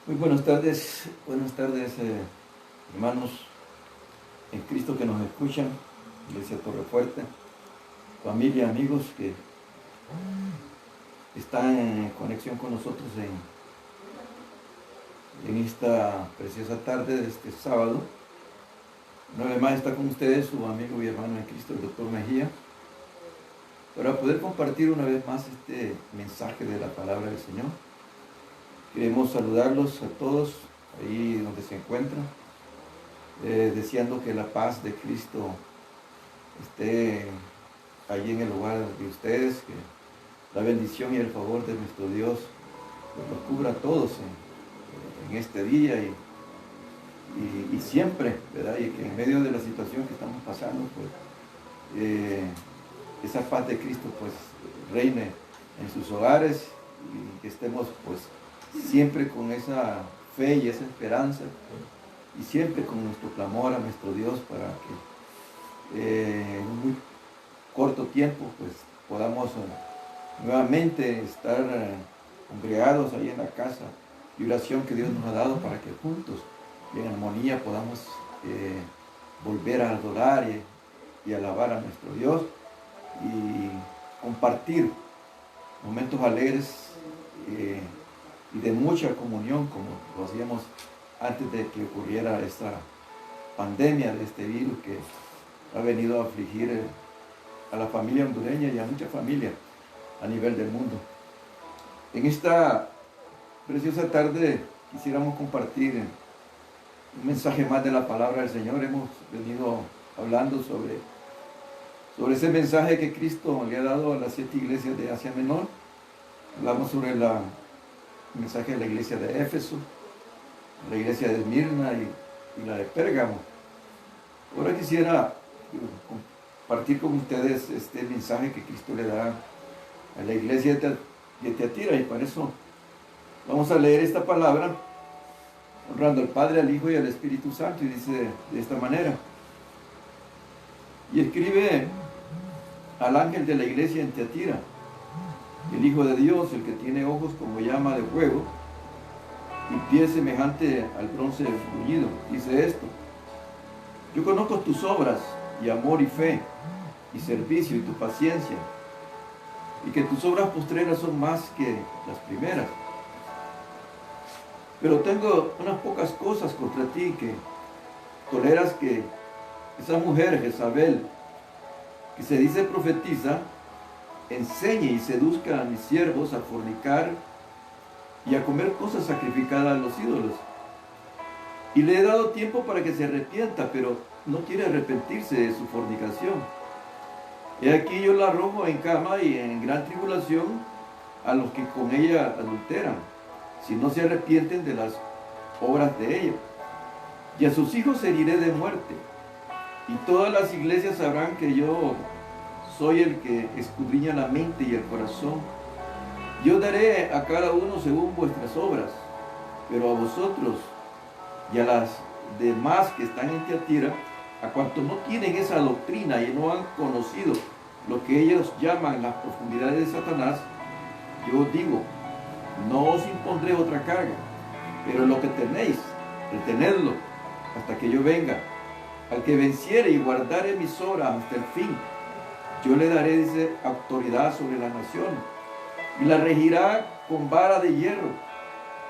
Muy buenas tardes hermanos en Cristo que nos escuchan, Iglesia Torrefuerte, familia, amigos que están en conexión con nosotros en esta preciosa tarde de este sábado. Una vez más está con ustedes su amigo y hermano en Cristo, el doctor Mejía, para poder compartir una vez más este mensaje de la palabra del Señor. Queremos saludarlos a todos ahí donde se encuentran, deseando que la paz de Cristo esté allí en el lugar de ustedes, que la bendición y el favor de nuestro Dios los cubra a todos en este día y siempre, ¿verdad? Y que en medio de la situación que estamos pasando, pues esa paz de Cristo pues reine en sus hogares y que estemos pues siempre con esa fe y esa esperanza y siempre con nuestro clamor a nuestro Dios para que en un muy corto tiempo pues podamos nuevamente estar congregados ahí en la casa y oración que Dios nos ha dado para que juntos y en armonía podamos volver a adorar y alabar a nuestro Dios y compartir momentos alegres y de mucha comunión como lo hacíamos antes de que ocurriera esta pandemia de este virus que ha venido a afligir a la familia hondureña y a muchas familias a nivel del mundo. En esta preciosa tarde quisiéramos compartir un mensaje más de la palabra del Señor. Hemos venido hablando sobre ese mensaje que Cristo le ha dado a las 7 iglesias de Asia Menor. Hablamos sobre el mensaje de la iglesia de Éfeso, la iglesia de Esmirna y la de Pérgamo. Ahora quisiera compartir con ustedes este mensaje que Cristo le da a la iglesia de Tiatira, y para eso vamos a leer esta palabra honrando al Padre, al Hijo y al Espíritu Santo, y dice de esta manera: y escribe al ángel de la iglesia en Tiatira, el Hijo de Dios, el que tiene ojos como llama de fuego y pies semejante al bronce fundido, dice esto: yo conozco tus obras y amor y fe y servicio y tu paciencia, y que tus obras postreras son más que las primeras. Pero tengo unas pocas cosas contra ti, que toleras que esa mujer Jezabel, que se dice profetiza, enseñe y seduzca a mis siervos a fornicar y a comer cosas sacrificadas a los ídolos. Y le he dado tiempo para que se arrepienta, pero no quiere arrepentirse de su fornicación. He aquí yo la arrojo en cama y en gran tribulación a los que con ella adulteran, si no se arrepienten de las obras de ella. Y a sus hijos heriré de muerte, y todas las iglesias sabrán que yo soy el que escudriña la mente y el corazón. Yo daré a cada uno según vuestras obras, pero a vosotros y a las demás que están en Tiatira, a cuantos no tienen esa doctrina y no han conocido lo que ellos llaman las profundidades de Satanás, yo os digo: no os impondré otra carga, pero lo que tenéis, retenedlo hasta que yo venga. Al que venciere y guardare mis obras hasta el fin, yo le daré, dice, autoridad sobre la nación, y la regirá con vara de hierro,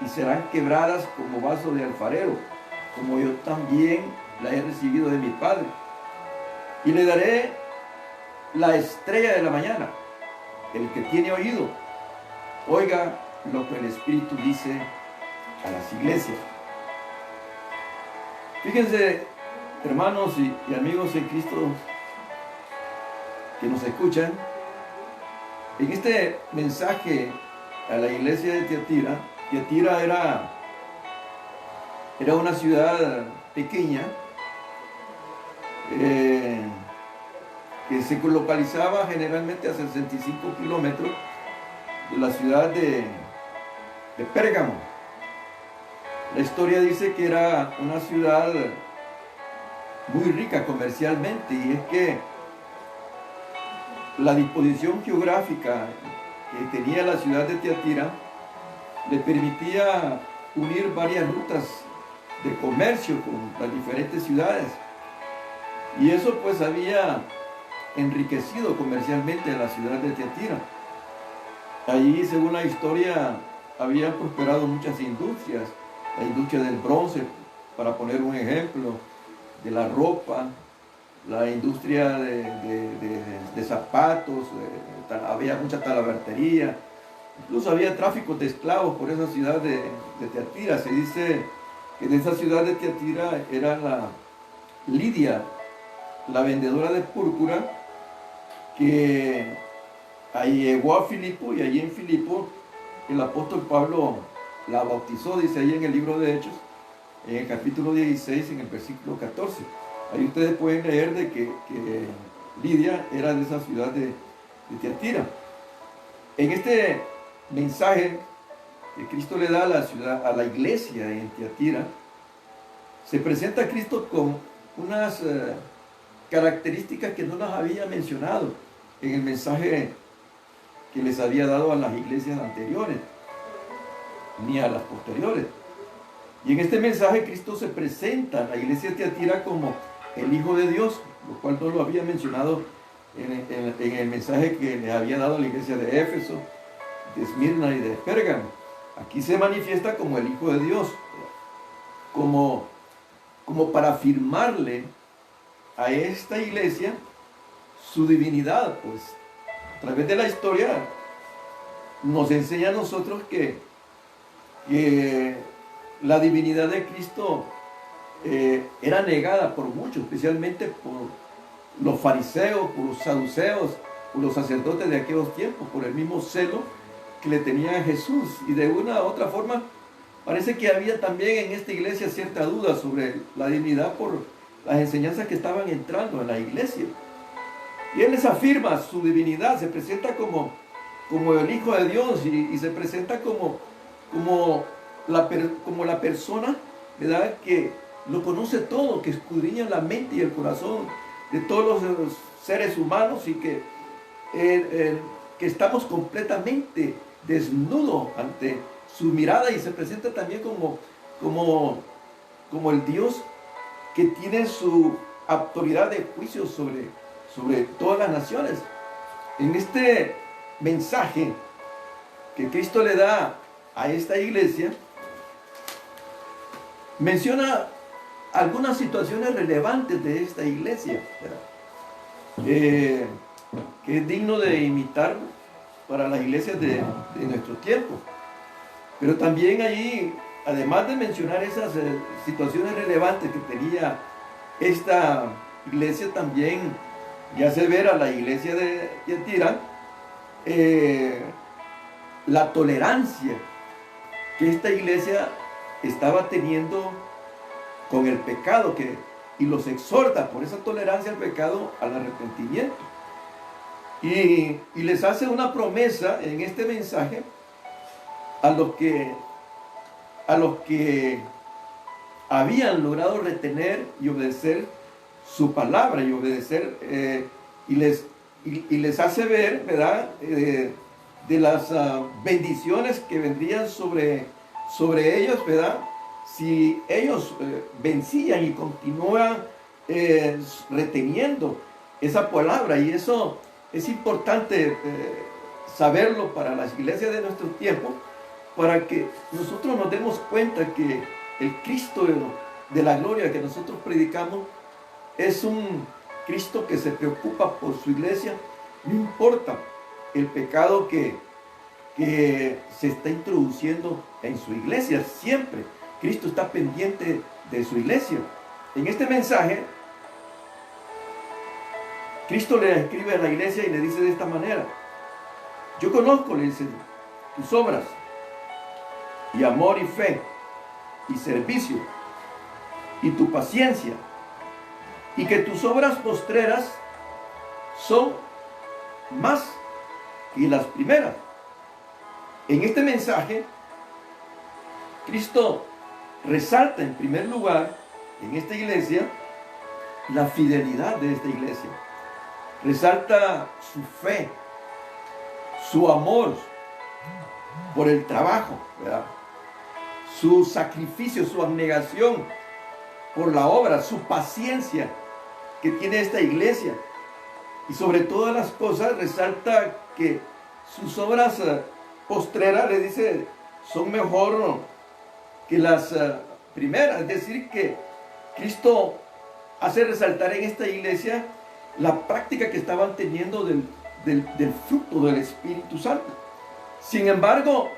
y serán quebradas como vaso de alfarero, como yo también la he recibido de mi Padre. Y le daré la estrella de la mañana. El que tiene oído, oiga lo que el Espíritu dice a las iglesias. Fíjense, hermanos y amigos en Cristo que nos escuchan, en este mensaje a la iglesia de Tiatira. Tiatira era una ciudad pequeña que se localizaba generalmente a 65 kilómetros de la ciudad de Pérgamo. La historia dice que era una ciudad muy rica comercialmente, y es que la disposición geográfica que tenía la ciudad de Tiatira le permitía unir varias rutas de comercio con las diferentes ciudades. Y eso pues había enriquecido comercialmente la ciudad de Tiatira. Allí, según la historia, habían prosperado muchas industrias. La industria del bronce, para poner un ejemplo, de la ropa, la industria de zapatos, había mucha talabartería, incluso había tráfico de esclavos por esa ciudad de Tiatira. Se dice que de esa ciudad de Tiatira era la Lidia, la vendedora de púrpura, que ahí llegó a Filipo, y allí en Filipo el apóstol Pablo la bautizó, dice ahí en el libro de Hechos, en el capítulo 16, en el versículo 14. Ahí ustedes pueden leer de que Lidia era de esa ciudad de Tiatira. En este mensaje que Cristo le da a la ciudad, a la iglesia en Tiatira, se presenta a Cristo con unas características que no las había mencionado en el mensaje que les había dado a las iglesias anteriores, ni a las posteriores. Y en este mensaje Cristo se presenta a la iglesia de Tiatira como el Hijo de Dios, lo cual no lo había mencionado en el mensaje que le había dado a la iglesia de Éfeso, de Esmirna y de Pérgamo. Aquí se manifiesta como el Hijo de Dios, como para afirmarle a esta iglesia su divinidad. Pues a través de la historia nos enseña a nosotros que la divinidad de Cristo era negada por muchos, especialmente por los fariseos, por los saduceos, por los sacerdotes de aquellos tiempos, por el mismo celo que le tenían a Jesús. Y de una u otra forma parece que había también en esta iglesia cierta duda sobre la divinidad por las enseñanzas que estaban entrando en la iglesia. Y Él les afirma su divinidad, se presenta como el Hijo de Dios, y se presenta como la persona, ¿verdad?, que lo conoce todo, que escudriña la mente y el corazón de todos los seres humanos, y que estamos completamente desnudos ante su mirada, y se presenta también como el Dios que tiene su autoridad de juicio sobre todas las naciones. En este mensaje que Cristo le da a esta iglesia, menciona algunas situaciones relevantes de esta iglesia, que es digno de imitar para las iglesias de nuestro tiempo. Pero también allí, además de mencionar esas situaciones relevantes que tenía esta iglesia, también ya hace ver a la iglesia de Tiatira la tolerancia que esta iglesia estaba teniendo con el pecado, y los exhorta por esa tolerancia al pecado al arrepentimiento. Y les hace una promesa en este mensaje a los que habían logrado retener y obedecer su palabra, y obedecer, y les hace ver, ¿verdad?, de las bendiciones que vendrían sobre ellos, ¿verdad?, si ellos vencían y continúan reteniendo esa palabra. Y eso es importante saberlo para las iglesias de nuestro tiempo, para que nosotros nos demos cuenta que el Cristo de la gloria que nosotros predicamos es un Cristo que se preocupa por su iglesia, no importa el pecado que se está introduciendo en su iglesia. Siempre Cristo está pendiente de su iglesia. En este mensaje, Cristo le escribe a la iglesia y le dice de esta manera: yo conozco, le dice, tus obras, y amor y fe, y servicio, y tu paciencia, y que tus obras postreras son más que las primeras. En este mensaje, Cristo resalta en primer lugar en esta iglesia la fidelidad de esta iglesia. Resalta su fe, su amor por el trabajo, ¿verdad?, su sacrificio, su abnegación por la obra, su paciencia que tiene esta iglesia. Y sobre todas las cosas resalta que sus obras postreras, le dice, son mejor que las primeras. Es decir, que Cristo hace resaltar en esta iglesia la práctica que estaban teniendo del fruto del Espíritu Santo. Sin embargo,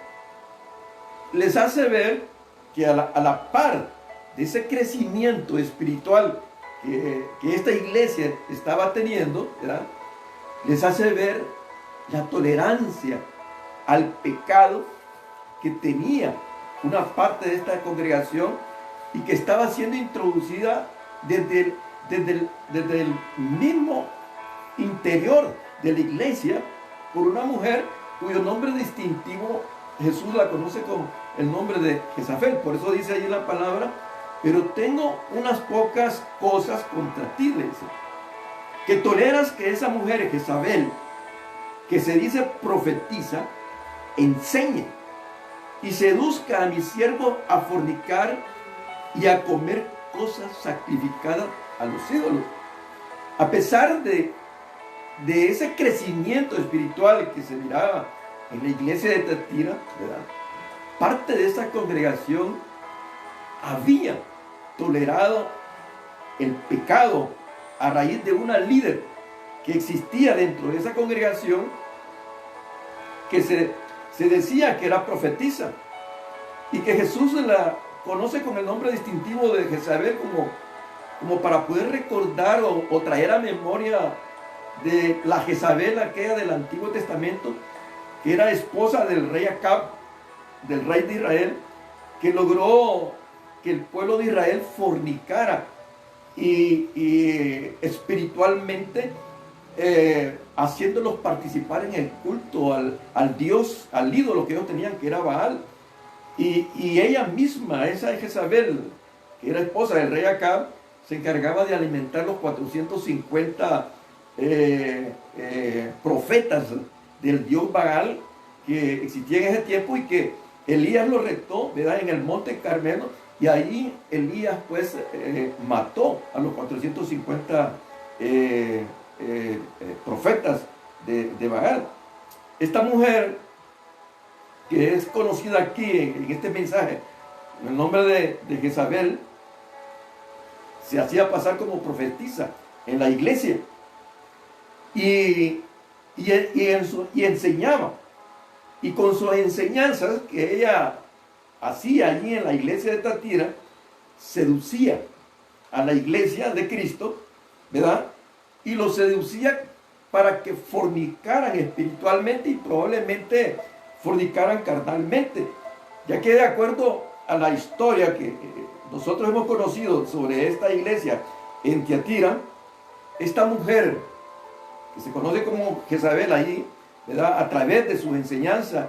les hace ver que a la par de ese crecimiento espiritual que esta iglesia estaba teniendo, ¿verdad?, les hace ver la tolerancia al pecado que tenía una parte de esta congregación y que estaba siendo introducida desde el mismo interior de la iglesia por una mujer cuyo nombre distintivo Jesús la conoce con el nombre de Jezabel. Por eso dice ahí la palabra: pero tengo unas pocas cosas contra ti, le dice, que toleras que esa mujer Jezabel, que se dice profetiza, enseñe y seduzca a mi siervo a fornicar y a comer cosas sacrificadas a los ídolos. A pesar de ese crecimiento espiritual que se miraba en la iglesia de Tiatira, ¿verdad?, parte de esa congregación había tolerado el pecado a raíz de una líder que existía dentro de esa congregación, que se decía que era profetisa, y que Jesús la conoce con el nombre distintivo de Jezabel, como para poder recordar o traer a memoria de la Jezabel aquella del Antiguo Testamento, que era esposa del rey Acab, del rey de Israel, que logró que el pueblo de Israel fornicara y espiritualmente haciéndolos participar en el culto al Dios, al ídolo que ellos tenían, que era Baal. Y ella misma, esa Jezabel, que era esposa del rey Acab, se encargaba de alimentar los 450 profetas del dios Baal que existía en ese tiempo, y que Elías lo retó, ¿verdad?, en el monte Carmelo, y ahí Elías pues mató a los 450 profetas de Baal. Esta mujer, que es conocida aquí en este mensaje, en el nombre de Jezabel, se hacía pasar como profetisa en la iglesia y enseñaba, y con sus enseñanzas que ella hacía allí en la iglesia de Tiatira, seducía a la iglesia de Cristo, ¿verdad?, y los seducía para que fornicaran espiritualmente y probablemente fornicaran carnalmente, ya que de acuerdo a la historia que nosotros hemos conocido sobre esta iglesia en Tiatira, esta mujer, que se conoce como Jezabel ahí, ¿verdad?, a través de sus enseñanzas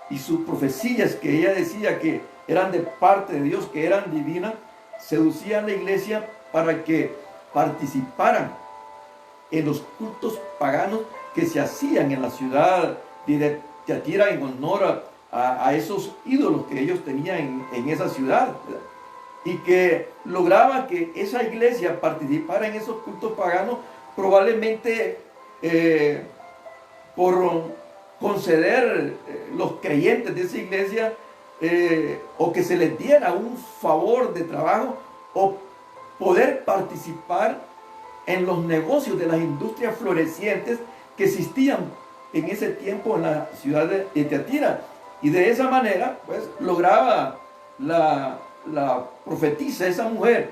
y sus profecías que ella decía que eran de parte de Dios, que eran divinas, seducían a la iglesia para que participaran en los cultos paganos que se hacían en la ciudad de Tiatira en honor a esos ídolos que ellos tenían en esa ciudad, ¿verdad?, y que lograba que esa iglesia participara en esos cultos paganos, probablemente por conceder los creyentes de esa iglesia o que se les diera un favor de trabajo, o poder participar en los negocios de las industrias florecientes que existían en ese tiempo en la ciudad de Tiatira. Y de esa manera pues lograba la profetisa, esa mujer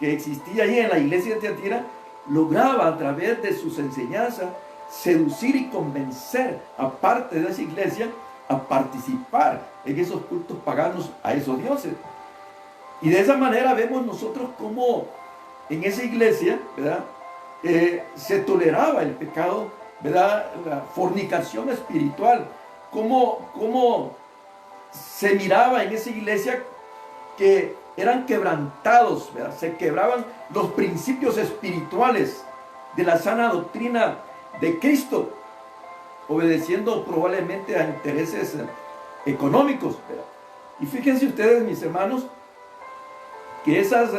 que existía allí en la iglesia de Tiatira, lograba a través de sus enseñanzas seducir y convencer a parte de esa iglesia a participar en esos cultos paganos a esos dioses. Y de esa manera vemos nosotros cómo en esa iglesia, ¿verdad?, se toleraba el pecado, ¿verdad?, la fornicación espiritual, cómo se miraba en esa iglesia que eran quebrantados, ¿verdad?, se quebraban los principios espirituales de la sana doctrina de Cristo, obedeciendo probablemente a intereses económicos, ¿verdad? Y fíjense ustedes, mis hermanos, que esas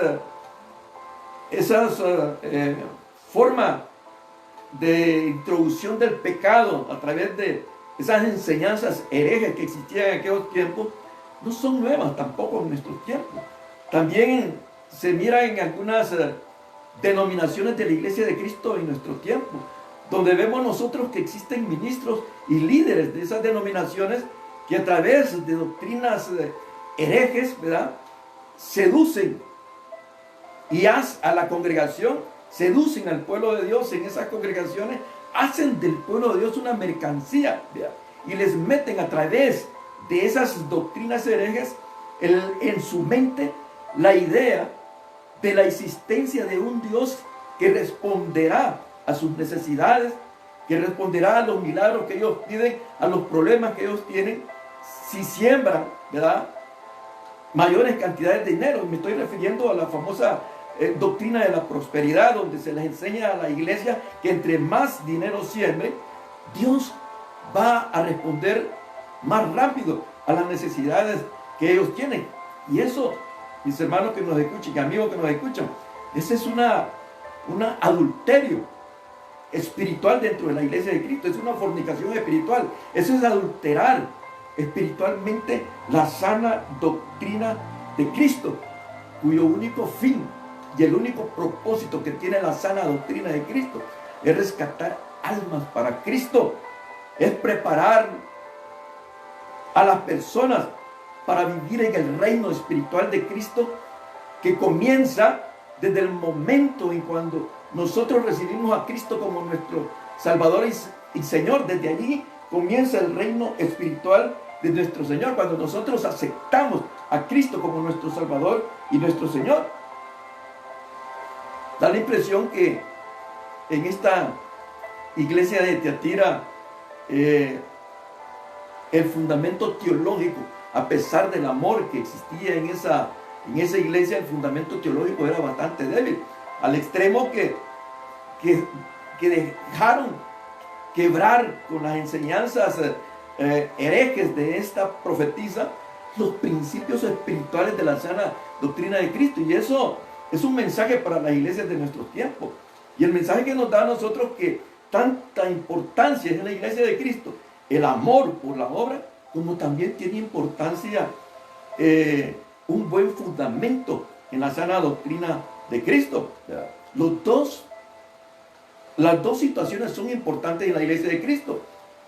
formas de introducción del pecado a través de esas enseñanzas herejes que existían en aquellos tiempos, no son nuevas tampoco en nuestros tiempos. También se mira en algunas denominaciones de la Iglesia de Cristo en nuestro tiempo, donde vemos nosotros que existen ministros y líderes de esas denominaciones que a través de doctrinas herejes, ¿verdad?, seducen y a la congregación, seducen al pueblo de Dios en esas congregaciones, hacen del pueblo de Dios una mercancía, ¿verdad?, y les meten a través de esas doctrinas herejes en su mente la idea de la existencia de un Dios que responderá a sus necesidades, que responderá a los milagros que ellos piden, a los problemas que ellos tienen, si siembran, ¿verdad?, mayores cantidades de dinero. Me estoy refiriendo a la famosa doctrina de la prosperidad, donde se les enseña a la iglesia que entre más dinero siembre, Dios va a responder más rápido a las necesidades que ellos tienen. Y eso, mis hermanos que nos escuchan y amigos que nos escuchan, ese es un adulterio espiritual dentro de la iglesia de Cristo. Es una fornicación espiritual. Eso es adulterar espiritualmente la sana doctrina de Cristo, cuyo único fin y el único propósito que tiene la sana doctrina de Cristo es rescatar almas para Cristo, es preparar a las personas para vivir en el reino espiritual de Cristo, que comienza desde el momento en cuando nosotros recibimos a Cristo como nuestro Salvador y Señor. Desde allí comienza el reino espiritual de nuestro Señor, cuando nosotros aceptamos a Cristo como nuestro Salvador y nuestro Señor. Da la impresión que en esta iglesia de Tiatira el fundamento teológico, a pesar del amor que existía en esa iglesia, el fundamento teológico era bastante débil, al extremo que dejaron quebrar con las enseñanzas herejes de esta profetisa los principios espirituales de la sana doctrina de Cristo. Y eso es un mensaje para las iglesias de nuestros tiempos. Y el mensaje que nos da a nosotros, que tanta importancia es en la iglesia de Cristo el amor por la obra, como también tiene importancia un buen fundamento en la sana doctrina de Cristo. Las dos situaciones son importantes en la iglesia de Cristo.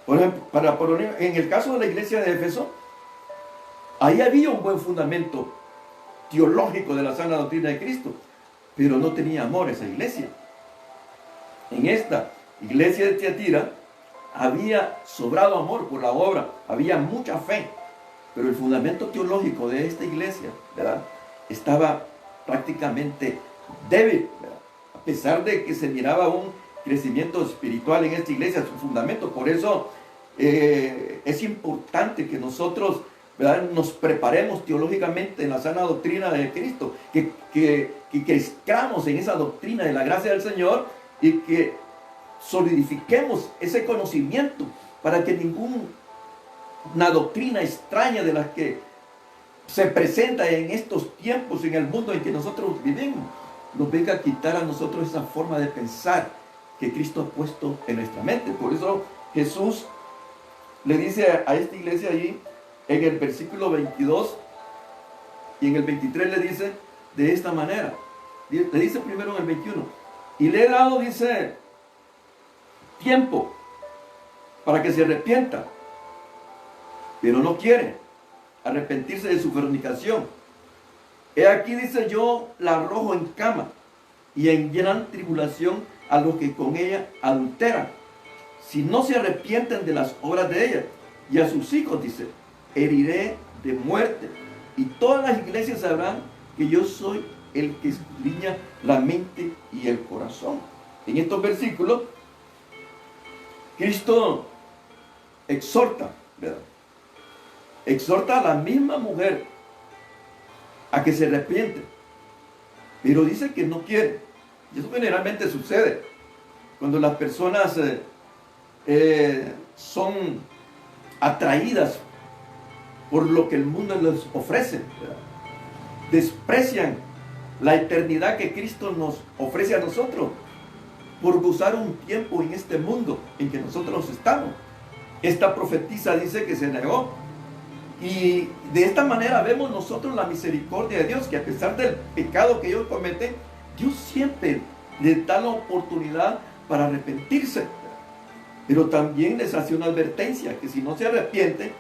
Por ejemplo, en el caso de la iglesia de Éfeso, ahí había un buen fundamento teológico de la sana doctrina de Cristo, pero no tenía amor esa iglesia. En esta iglesia de Tiatira había sobrado amor por la obra, había mucha fe, pero el fundamento teológico de esta iglesia, ¿verdad?, estaba prácticamente débil, ¿verdad?, a pesar de que se miraba un crecimiento espiritual en esta iglesia, su fundamento. Por eso es importante que nosotros, ¿verdad?, nos preparemos teológicamente en la sana doctrina de Cristo, que crezcamos en esa doctrina de la gracia del Señor y que solidifiquemos ese conocimiento para que ninguna doctrina extraña de las que se presenta en estos tiempos, en el mundo en que nosotros vivimos, nos venga a quitar a nosotros esa forma de pensar que Cristo ha puesto en nuestra mente. Por eso Jesús le dice a esta iglesia allí en el versículo 22 y en el 23 le dice de esta manera. Le dice primero en el 21: y le he dado, dice, tiempo para que se arrepienta, pero no quiere arrepentirse de su fornicación. He aquí, dice, yo la arrojo en cama y en gran tribulación a los que con ella adulteran, si no se arrepienten de las obras de ella. Y a sus hijos, dice, heriré de muerte. Y todas las iglesias sabrán que yo soy el que escudriña la mente y el corazón. En estos versículos, Cristo exhorta, ¿verdad?, exhorta a la misma mujer a que se arrepiente, pero dice que no quiere. Y eso generalmente sucede cuando las personas son atraídas por lo que el mundo les ofrece, ¿verdad? Desprecian la eternidad que Cristo nos ofrece a nosotros por gozar un tiempo en este mundo en que nosotros estamos. Esta profetisa dice que se negó, y de esta manera vemos nosotros la misericordia de Dios, que a pesar del pecado que ellos cometen, Dios siempre les da la oportunidad para arrepentirse, pero también les hace una advertencia, que si no se arrepienten,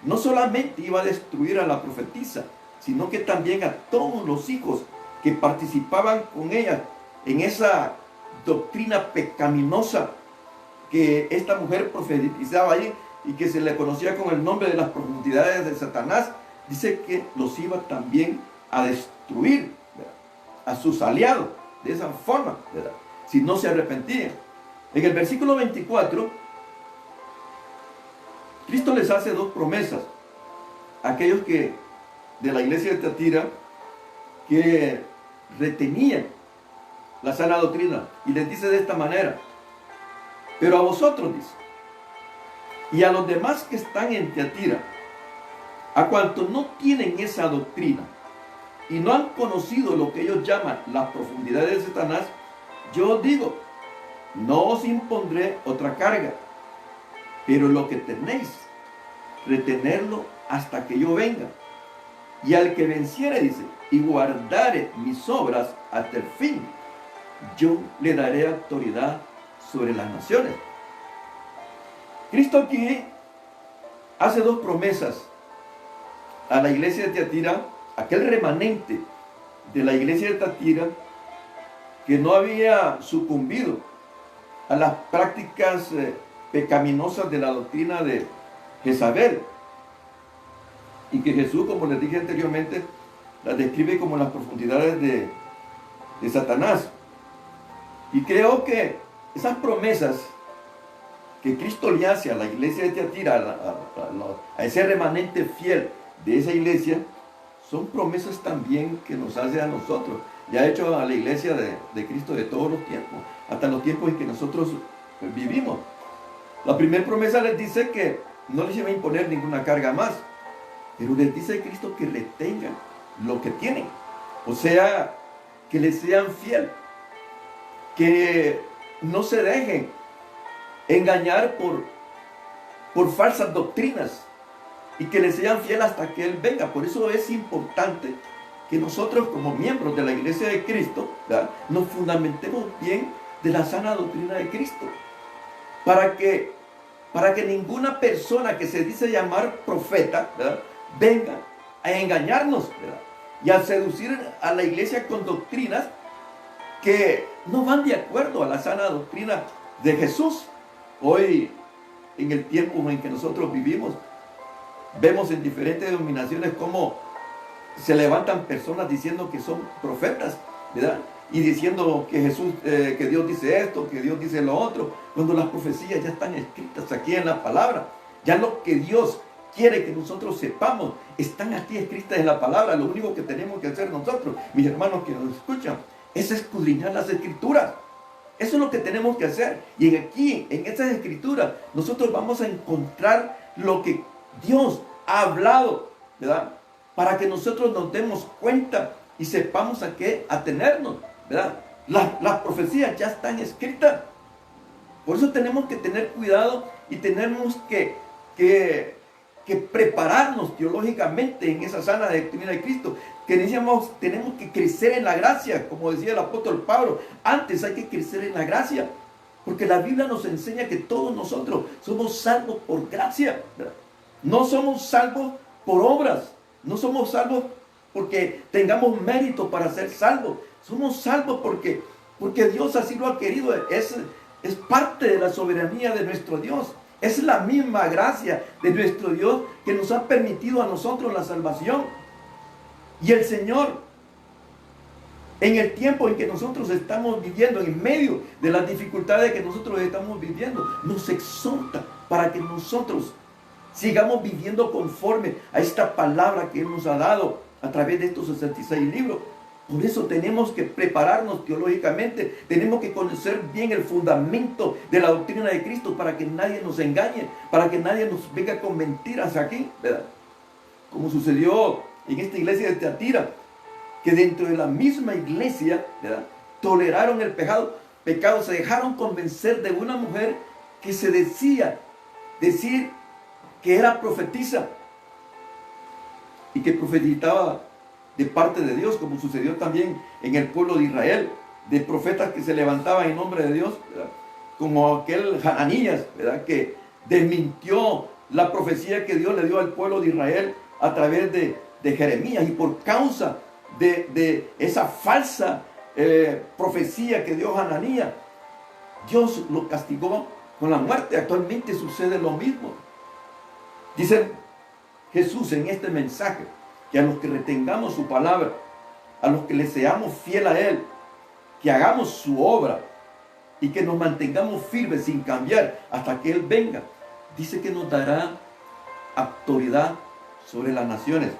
no solamente iba a destruir a la profetisa, sino que también a todos los hijos que participaban con ella en esa doctrina pecaminosa que esta mujer profetizaba ahí y que se le conocía con el nombre de las profundidades de Satanás. Dice que los iba también a destruir, ¿verdad?, a sus aliados, de esa forma, ¿verdad?, si no se arrepentían. En el versículo 24, Cristo les hace dos promesas a aquellos que de la iglesia de Tiatira que retenían la sana doctrina, y les dice de esta manera: pero a vosotros, dice, y a los demás que están en Tiatira, a cuantos no tienen esa doctrina y no han conocido lo que ellos llaman las profundidades de Satanás, yo os digo, no os impondré otra carga, pero lo que tenéis, retenerlo hasta que yo venga. Y al que venciere, dice, y guardare mis obras hasta el fin, yo le daré autoridad sobre las naciones. Cristo aquí hace dos promesas a la iglesia de Tiatira, aquel remanente de la iglesia de Tiatira que no había sucumbido a las prácticas pecaminosas de la doctrina de Jezabel, y que Jesús, como les dije anteriormente, las describe como las profundidades de Satanás. Y creo que esas promesas que Cristo le hace a la iglesia de Tiatira, a ese remanente fiel de esa iglesia, son promesas también que nos hace a nosotros. Le ha hecho a la iglesia de Cristo de todos los tiempos, hasta los tiempos en que nosotros vivimos. La primera promesa les dice que no les iba a imponer ninguna carga más, pero les dice Cristo que retengan lo que tienen, o sea, que les sean fiel, que no se dejen engañar por falsas doctrinas, y que les sean fiel hasta que Él venga. Por eso es importante que nosotros, como miembros de la iglesia de Cristo, ¿verdad?, nos fundamentemos bien de la sana doctrina de Cristo, para que ninguna persona que se dice llamar profeta, ¿verdad?, venga a engañarnos, ¿verdad?, y a seducir a la iglesia con doctrinas que no van de acuerdo a la sana doctrina de Jesús. Hoy, en el tiempo en que nosotros vivimos, vemos en diferentes denominaciones cómo se levantan personas diciendo que son profetas, ¿verdad?, y diciendo que Jesús, que Dios dice esto, que Dios dice lo otro, cuando las profecías ya están escritas aquí en la palabra. Ya lo que Dios quiere que nosotros sepamos están aquí escritas en la palabra. Lo único que tenemos que hacer nosotros, mis hermanos que nos escuchan, es escudriñar las escrituras. Eso es lo que tenemos que hacer. Y aquí, en esas escrituras, nosotros vamos a encontrar lo que Dios ha hablado, ¿verdad?, para que nosotros nos demos cuenta y sepamos a qué atenernos, ¿verdad? Las profecías ya están escritas. Por eso tenemos que tener cuidado y tenemos que prepararnos teológicamente en esa sana doctrina de Cristo. Tenemos que crecer en la gracia, como decía el apóstol Pablo. Antes hay que crecer en la gracia, porque la Biblia nos enseña que todos nosotros somos salvos por gracia, ¿verdad? No somos salvos por obras, no somos salvos porque tengamos mérito para ser salvos. Somos salvos porque Dios así lo ha querido. Es parte de la soberanía de nuestro Dios. Es la misma gracia de nuestro Dios que nos ha permitido a nosotros la salvación. Y el Señor, en el tiempo en que nosotros estamos viviendo, en medio de las dificultades que nosotros estamos viviendo, nos exhorta para que nosotros sigamos viviendo conforme a esta palabra que Él nos ha dado a través de estos 66 libros. Por eso tenemos que prepararnos teológicamente, tenemos que conocer bien el fundamento de la doctrina de Cristo para que nadie nos engañe, para que nadie nos venga con mentiras aquí, ¿verdad? como sucedió en esta iglesia de Teatira, que dentro de la misma iglesia, ¿verdad?, toleraron el pecado, se dejaron convencer de una mujer que se decir que era profetisa y que profetizaba de parte de Dios, como sucedió también en el pueblo de Israel, de profetas que se levantaban en nombre de Dios, ¿verdad?, como aquel Hananías, ¿verdad?, que desmintió la profecía que Dios le dio al pueblo de Israel a través de Jeremías, y por causa de esa falsa profecía que dio Hananías, Dios lo castigó con la muerte. Actualmente sucede lo mismo. Dice Jesús en este mensaje que a los que retengamos su palabra, a los que le seamos fiel a Él, que hagamos su obra y que nos mantengamos firmes sin cambiar hasta que Él venga, dice que nos dará autoridad sobre las naciones.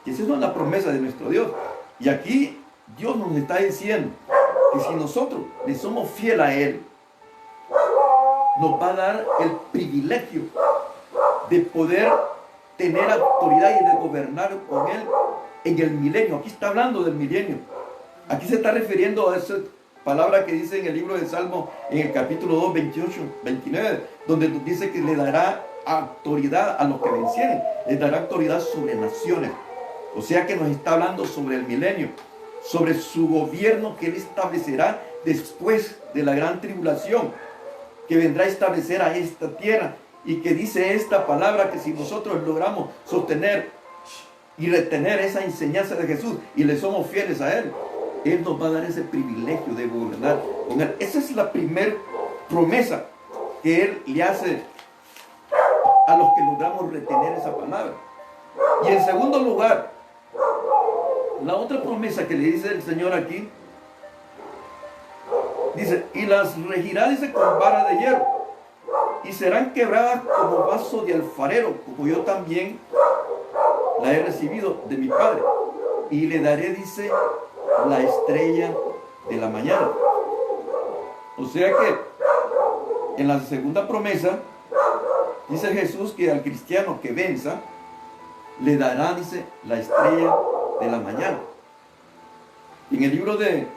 Y esa es la promesa de nuestro Dios. Y aquí Dios nos está diciendo que si nosotros le somos fiel a Él, nos va a dar el privilegio de poder tener autoridad y de gobernar con Él en el milenio. Aquí está hablando del milenio. Aquí se está refiriendo a esa palabra que dice en el libro de Salmo, en el capítulo 2, 28, 29, donde nos dice que le dará autoridad a los que vencieren, les dará autoridad sobre naciones. O sea que nos está hablando sobre el milenio, sobre su gobierno que Él establecerá después de la gran tribulación, que vendrá a establecer a esta tierra, y que dice esta palabra que si nosotros logramos sostener y retener esa enseñanza de Jesús y le somos fieles a Él, Él nos va a dar ese privilegio de gobernar con Él. Esa es la primera promesa que Él le hace a los que logramos retener esa palabra. Y en segundo lugar, la otra promesa que le dice el Señor aquí, dice, y las regirá, dice, con vara de hierro, y serán quebradas como vaso de alfarero, como yo también la he recibido de mi Padre, y le daré, dice, la estrella de la mañana. O sea que en la segunda promesa dice Jesús que al cristiano que venza le dará, dice, la estrella de la mañana. En el libro de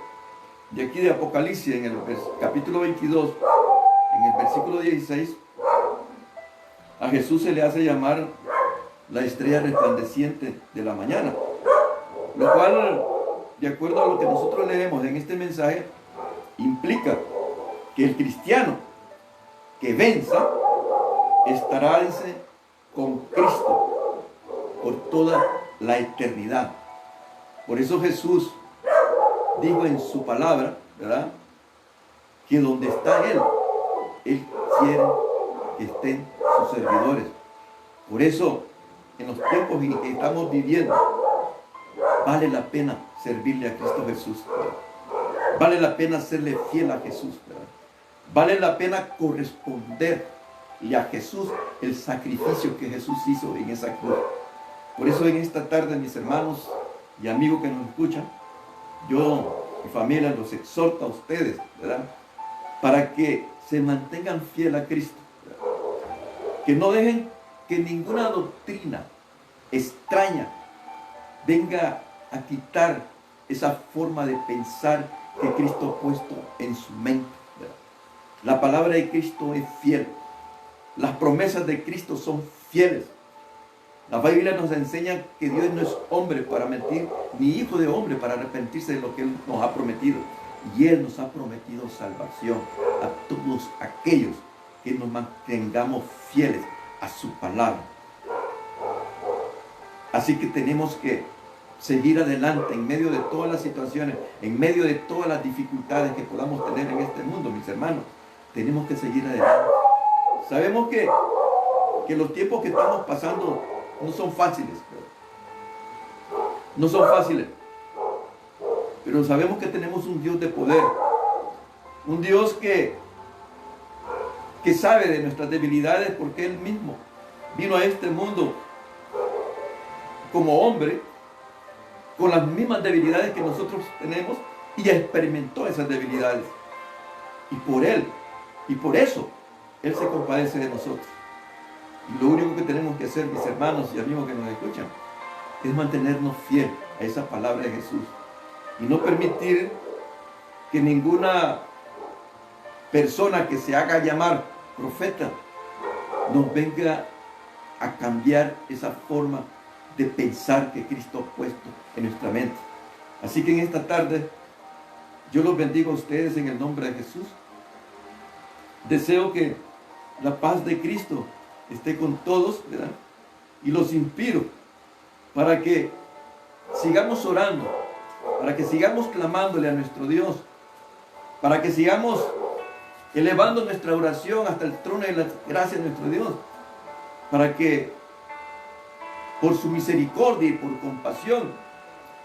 aquí de Apocalipsis, en el capítulo 22, en el versículo 16, a Jesús se le hace llamar la estrella resplandeciente de la mañana, lo cual, de acuerdo a lo que nosotros leemos en este mensaje, implica que el cristiano que venza estará, dice, con Cristo por toda la eternidad. Por eso Jesús dijo en su palabra, ¿verdad?, que donde está Él quiere que estén sus servidores. Por eso, en los tiempos en que estamos viviendo, vale la pena servirle a Cristo Jesús, ¿verdad? Vale la pena serle fiel a Jesús, ¿verdad? Vale la pena corresponderle a Jesús el sacrificio que Jesús hizo en esa cruz. Por eso en esta tarde, mis hermanos y amigos que nos escuchan, yo, mi familia, los exhorto a ustedes, ¿verdad?, para que se mantengan fieles a Cristo, ¿verdad?, que no dejen que ninguna doctrina extraña venga a quitar esa forma de pensar que Cristo ha puesto en su mente, ¿verdad? La palabra de Cristo es fiel. Las promesas de Cristo son fieles. La Biblia nos enseña que Dios no es hombre para mentir, ni hijo de hombre para arrepentirse de lo que Él nos ha prometido. Y Él nos ha prometido salvación a todos aquellos que nos mantengamos fieles a su palabra. Así que tenemos que seguir adelante en medio de todas las situaciones, en medio de todas las dificultades que podamos tener en este mundo, mis hermanos. Tenemos que seguir adelante. Sabemos que los tiempos que estamos pasando no son fáciles, no son fáciles, pero sabemos que tenemos un Dios de poder, un Dios que sabe de nuestras debilidades, porque Él mismo vino a este mundo como hombre, con las mismas debilidades que nosotros tenemos, y experimentó esas debilidades, y por eso Él se compadece de nosotros. Y lo único que tenemos que hacer, mis hermanos y amigos que nos escuchan, es mantenernos fiel a esa palabra de Jesús y no permitir que ninguna persona que se haga llamar profeta nos venga a cambiar esa forma de pensar que Cristo ha puesto en nuestra mente. Así que en esta tarde yo los bendigo a ustedes en el nombre de Jesús. Deseo que la paz de Cristo esté con todos, ¿verdad? Y los inspiro para que sigamos orando, para que sigamos clamándole a nuestro Dios, para que sigamos elevando nuestra oración hasta el trono de la gracia de nuestro Dios, para que por su misericordia y por compasión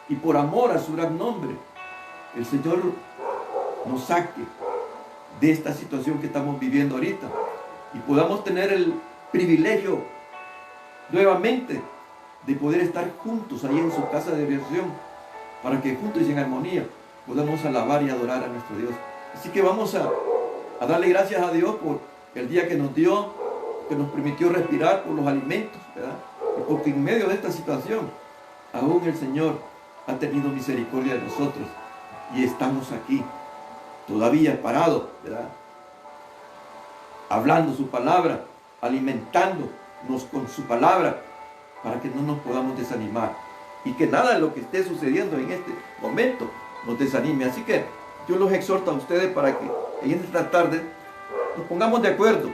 y por amor a su gran nombre, el Señor nos saque de esta situación que estamos viviendo ahorita y podamos tener el privilegio nuevamente de poder estar juntos ahí en su casa de oración, para que juntos y en armonía podamos alabar y adorar a nuestro Dios. Así que vamos a darle gracias a Dios por el día que nos dio, que nos permitió respirar, por los alimentos, ¿verdad? Y porque en medio de esta situación aún el Señor ha tenido misericordia de nosotros y estamos aquí todavía parados, ¿verdad? Hablando su palabra, alimentándonos con su palabra, para que no nos podamos desanimar y que nada de lo que esté sucediendo en este momento nos desanime. Así que yo los exhorto a ustedes para que en esta tarde nos pongamos de acuerdo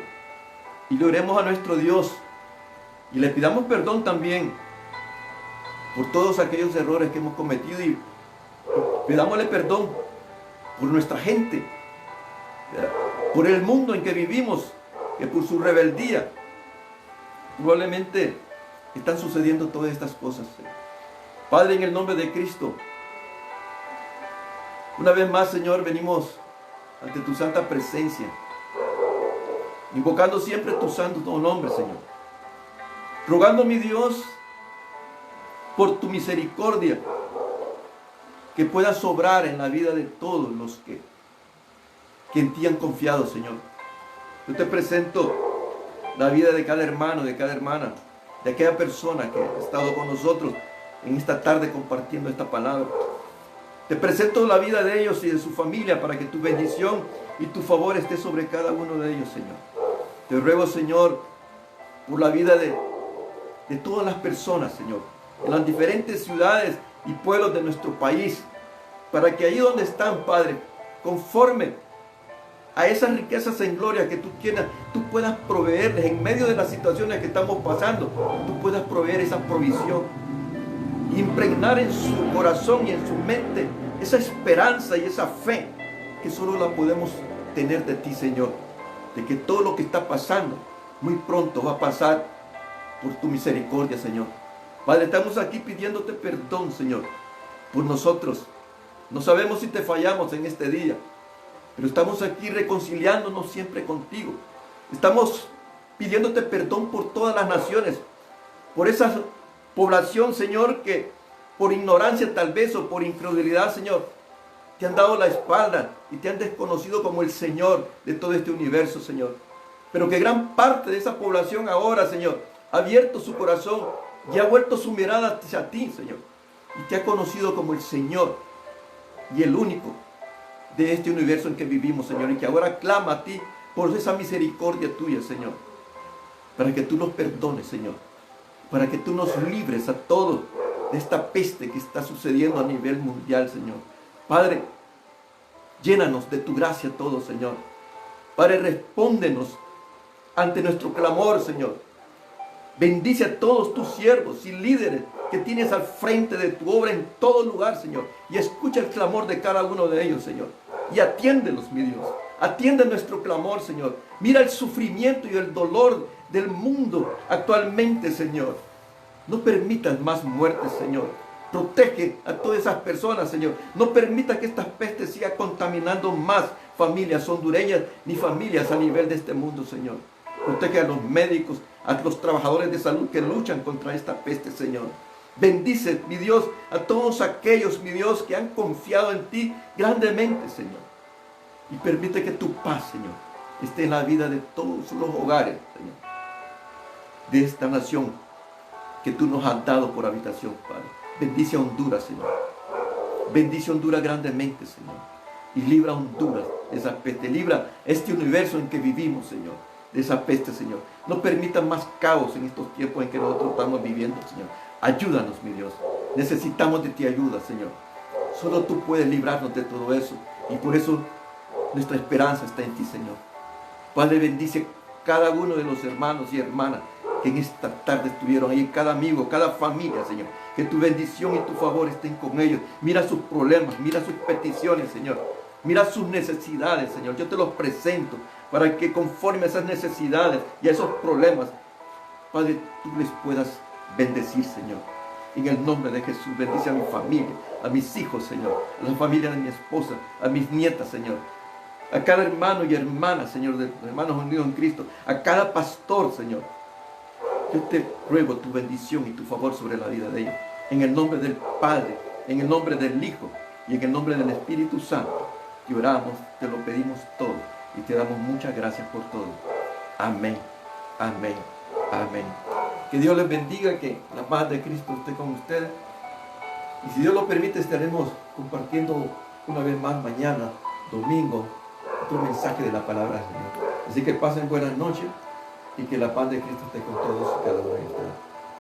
y le oremos a nuestro Dios y le pidamos perdón también por todos aquellos errores que hemos cometido y pidámosle perdón por nuestra gente, ¿verdad? Por el mundo en que vivimos, que por su rebeldía probablemente están sucediendo todas estas cosas. Padre, en el nombre de Cristo, una vez más, Señor, venimos ante tu santa presencia, invocando siempre tu santo nombre, Señor, rogando, mi Dios, por tu misericordia, que pueda sobrar en la vida de todos los que en ti han confiado, Señor. Yo te presento la vida de cada hermano, de cada hermana, de aquella persona que ha estado con nosotros en esta tarde compartiendo esta palabra. Te presento la vida de ellos y de su familia para que tu bendición y tu favor esté sobre cada uno de ellos, Señor. Te ruego, Señor, por la vida de todas las personas, Señor, en las diferentes ciudades y pueblos de nuestro país, para que ahí donde están, Padre, conforme a esas riquezas en gloria que tú quieras, tú puedas proveerles en medio de las situaciones que estamos pasando, tú puedas proveer esa provisión, impregnar en su corazón y en su mente esa esperanza y esa fe que solo la podemos tener de ti, Señor, de que todo lo que está pasando muy pronto va a pasar por tu misericordia, Señor. Padre, estamos aquí pidiéndote perdón, Señor, por nosotros. No sabemos si te fallamos en este día, pero estamos aquí reconciliándonos siempre contigo. Estamos pidiéndote perdón por todas las naciones, por esa población, Señor, que por ignorancia tal vez o por incredulidad, Señor, te han dado la espalda y te han desconocido como el Señor de todo este universo, Señor. Pero que gran parte de esa población ahora, Señor, ha abierto su corazón y ha vuelto su mirada hacia ti, Señor, y te ha conocido como el Señor y el único de este universo en que vivimos, Señor, y que ahora clama a ti por esa misericordia tuya, Señor, para que tú nos perdones, Señor, para que tú nos libres a todos de esta peste que está sucediendo a nivel mundial, Señor. Padre, llénanos de tu gracia todo, Señor. Padre, respóndenos ante nuestro clamor, Señor. Bendice a todos tus siervos y líderes que tienes al frente de tu obra en todo lugar, Señor. Y escucha el clamor de cada uno de ellos, Señor. Y atiéndelos, mi Dios. Atiende nuestro clamor, Señor. Mira el sufrimiento y el dolor del mundo actualmente, Señor. No permitas más muertes, Señor. Protege a todas esas personas, Señor. No permita que esta peste siga contaminando más familias hondureñas ni familias a nivel de este mundo, Señor. Protege a los médicos, a los trabajadores de salud que luchan contra esta peste, Señor. Bendice, mi Dios, a todos aquellos, mi Dios, que han confiado en ti grandemente, Señor. Y permite que tu paz, Señor, esté en la vida de todos los hogares, Señor, de esta nación que tú nos has dado por habitación, Padre. Bendice a Honduras, Señor. Bendice a Honduras grandemente, Señor. Y libra a Honduras de esa peste. Libra este universo en que vivimos, Señor, de esa peste, Señor. No permita más caos en estos tiempos en que nosotros estamos viviendo, Señor. Ayúdanos, mi Dios. Necesitamos de ti ayuda, Señor. Solo tú puedes librarnos de todo eso. Y por eso nuestra esperanza está en ti, Señor. Padre, bendice cada uno de los hermanos y hermanas que en esta tarde estuvieron ahí, cada amigo, cada familia, Señor. Que tu bendición y tu favor estén con ellos. Mira sus problemas, mira sus peticiones, Señor. Mira sus necesidades, Señor. Yo te los presento para que conforme a esas necesidades y a esos problemas, Padre, tú les puedas bendecir, Señor. En el nombre de Jesús, bendice a mi familia, a mis hijos, Señor, a la familia de mi esposa, a mis nietas, Señor, a cada hermano y hermana, Señor, de hermanos unidos en Cristo, a cada pastor, Señor. Yo te ruego tu bendición y tu favor sobre la vida de ellos. En el nombre del Padre, en el nombre del Hijo y en el nombre del Espíritu Santo, te oramos, te lo pedimos todo y te damos muchas gracias por todo. Amén, amén, amén. Que Dios les bendiga, que la paz de Cristo esté con ustedes. Y si Dios lo permite, estaremos compartiendo una vez más mañana, domingo, otro mensaje de la palabra del Señor. Así que pasen buenas noches y que la paz de Cristo esté con todos y cada uno de ustedes.